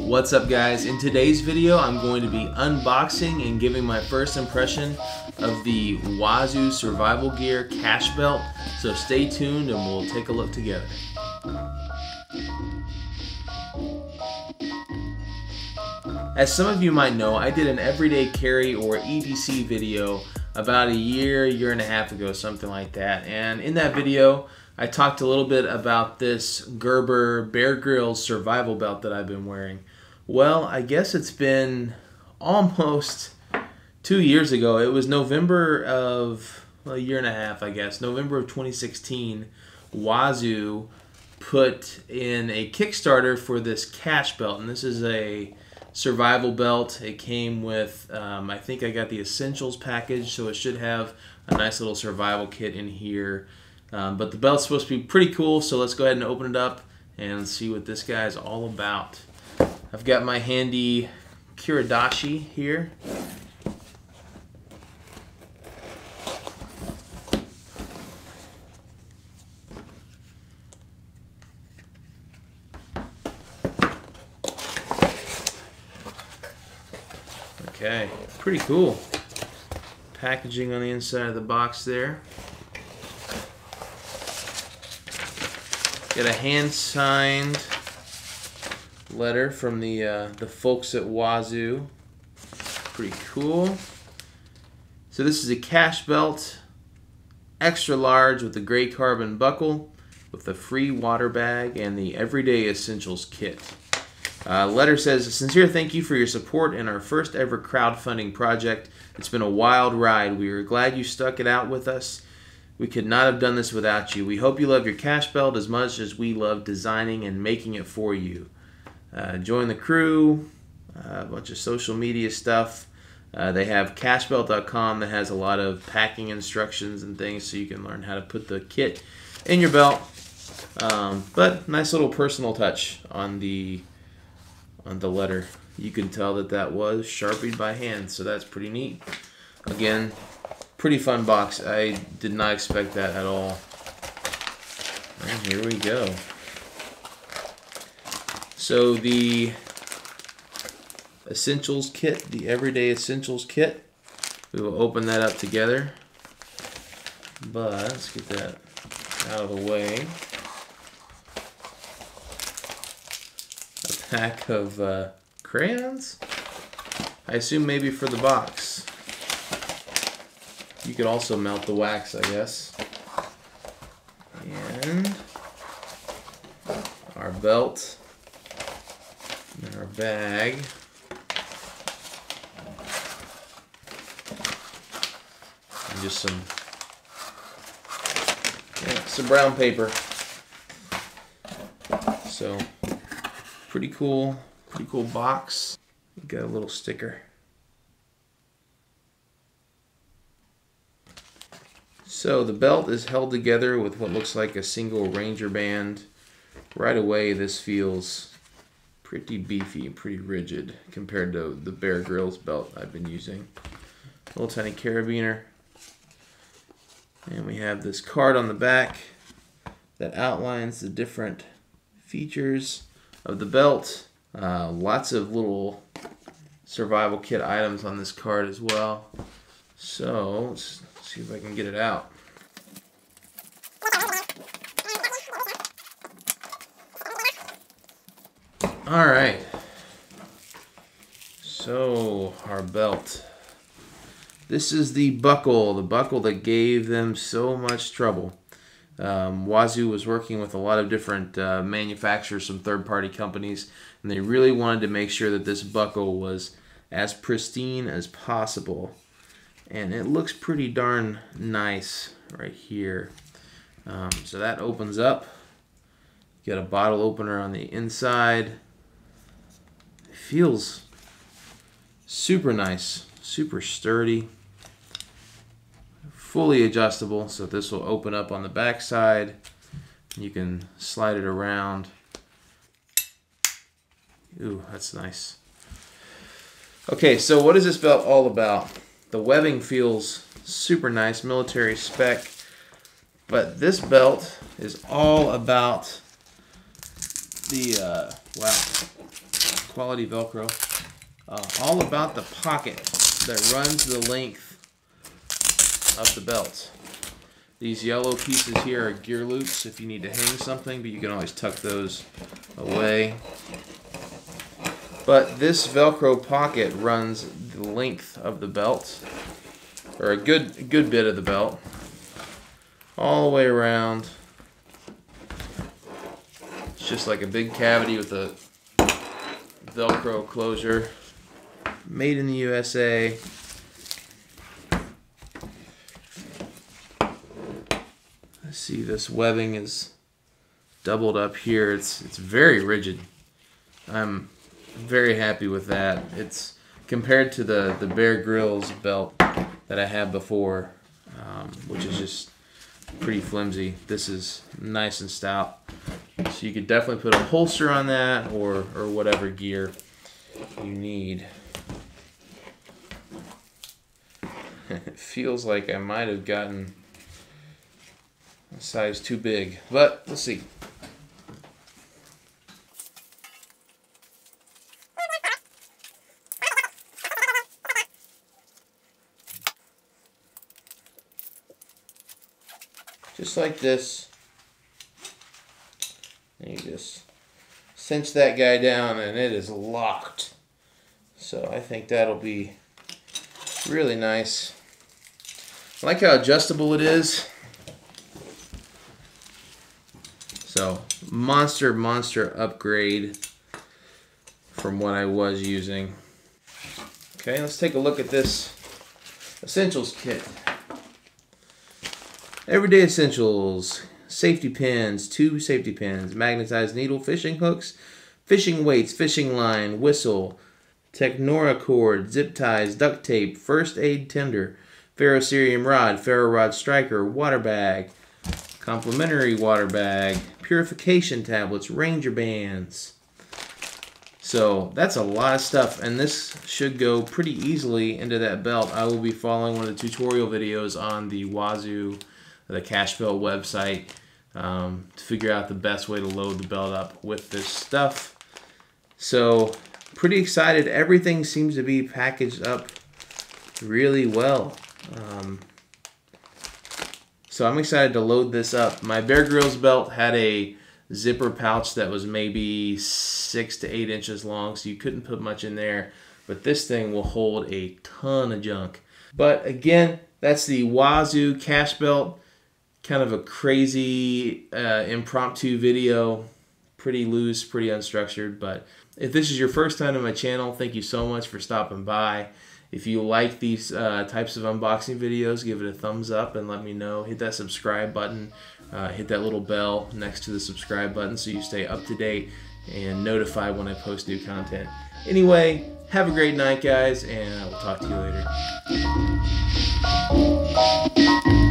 What's up, guys? In today's video I'm going to be unboxing and giving my first impression of the Wazoo Survival Gear Cache Belt, so stay tuned and we'll take a look together. As some of you might know, I did an everyday carry or EDC video about a year and a half ago, something like that, and in that video I talked a little bit about this Gerber Bear Grylls survival belt that I've been wearing. Well, I guess it's been almost 2 years ago. It was November of a year and a half, I guess. November of 2016, Wazoo put in a Kickstarter for this cache belt, and this is a survival belt. It came with, I think I got the essentials package, so it should have a nice little survival kit in here. But the belt's supposed to be pretty cool, so let's go ahead and open it up and see what this guy's all about. I've got my handy Kiradashi here. Okay, pretty cool. Packaging on the inside of the box there. Got a hand-signed letter from the folks at Wazoo. Pretty cool. So this is a cache belt, extra large with the gray carbon buckle, with the free water bag and the everyday essentials kit. Letter says, "A sincere thank you for your support in our first ever crowdfunding project. It's been a wild ride. We are glad you stuck it out with us. We could not have done this without you. We hope you love your cache belt as much as we love designing and making it for you. Join the crew," a bunch of social media stuff. They have cachebelt.com that has a lot of packing instructions and things so you can learn how to put the kit in your belt. But nice little personal touch on the letter. You can tell that that was Sharpied by hand, so that's pretty neat. Again, pretty fun box. I did not expect that at all. And here we go. So the essentials kit, the everyday essentials kit, we will open that up together. But let's get that out of the way. A pack of crayons. I assume maybe for the box. You could also melt the wax, I guess. And our belt. And our bag. And just some brown paper. So pretty cool box. Got a little sticker. So the belt is held together with what looks like a single Ranger band. Right away this feels pretty beefy, pretty rigid compared to the Bear Grylls belt I've been using. Little tiny carabiner. And we have this card on the back that outlines the different features of the belt. Lots of little survival kit items on this card as well. So let's see if I can get it out. Alright, so our belt. This is the buckle that gave them so much trouble. Wazoo was working with a lot of different manufacturers, some third-party companies, and they really wanted to make sure that this buckle was as pristine as possible. And it looks pretty darn nice right here. So that opens up. You got a bottle opener on the inside. It feels super nice, super sturdy. Fully adjustable, so this will open up on the back side. You can slide it around. Ooh, that's nice. Okay, so what is this belt all about? The webbing feels super nice, military spec, but this belt is all about the, wow, quality Velcro. All about the pocket that runs the length of the belt. These yellow pieces here are gear loops if you need to hang something, but you can always tuck those away. But this Velcro pocket runs the length of the belt, or a good bit of the belt, all the way around. It's just like a big cavity with a Velcro closure. Made in the USA. Let's see, this webbing is doubled up here. It's very rigid. I'm very happy with that. It's compared to the Bear Grylls belt that I had before, which is just pretty flimsy. This is nice and stout. So you could definitely put a holster on that or whatever gear you need. It feels like I might have gotten a size too big, but we'll see. Just like this. And you just cinch that guy down and it is locked. So I think that'll be really nice. I like how adjustable it is. So monster upgrade from what I was using. Okay, let's take a look at this essentials kit. Everyday essentials: safety pins, 2 safety pins, magnetized needle, fishing hooks, fishing weights, fishing line, whistle, Technora cord, zip ties, duct tape, first aid tinder, ferrocerium rod, ferro rod striker, water bag, complimentary water bag, purification tablets, ranger bands. So that's a lot of stuff, and this should go pretty easily into that belt. I will be following one of the tutorial videos on the Wazoo Cache Belt website to figure out the best way to load the belt up with this stuff. So pretty excited. Everything seems to be packaged up really well. So I'm excited to load this up. My Bear Grylls belt had a zipper pouch that was maybe 6 to 8 inches long, so you couldn't put much in there. But this thing will hold a ton of junk. But again, that's the Wazoo Cache Belt. Kind of a crazy impromptu video. Pretty loose, pretty unstructured. But if this is your first time to my channel, thank you so much for stopping by. If you like these types of unboxing videos, give it a thumbs up and let me know. Hit that subscribe button. Hit that little bell next to the subscribe button so you stay up to date and notified when I post new content. Anyway, have a great night, guys, and I will talk to you later.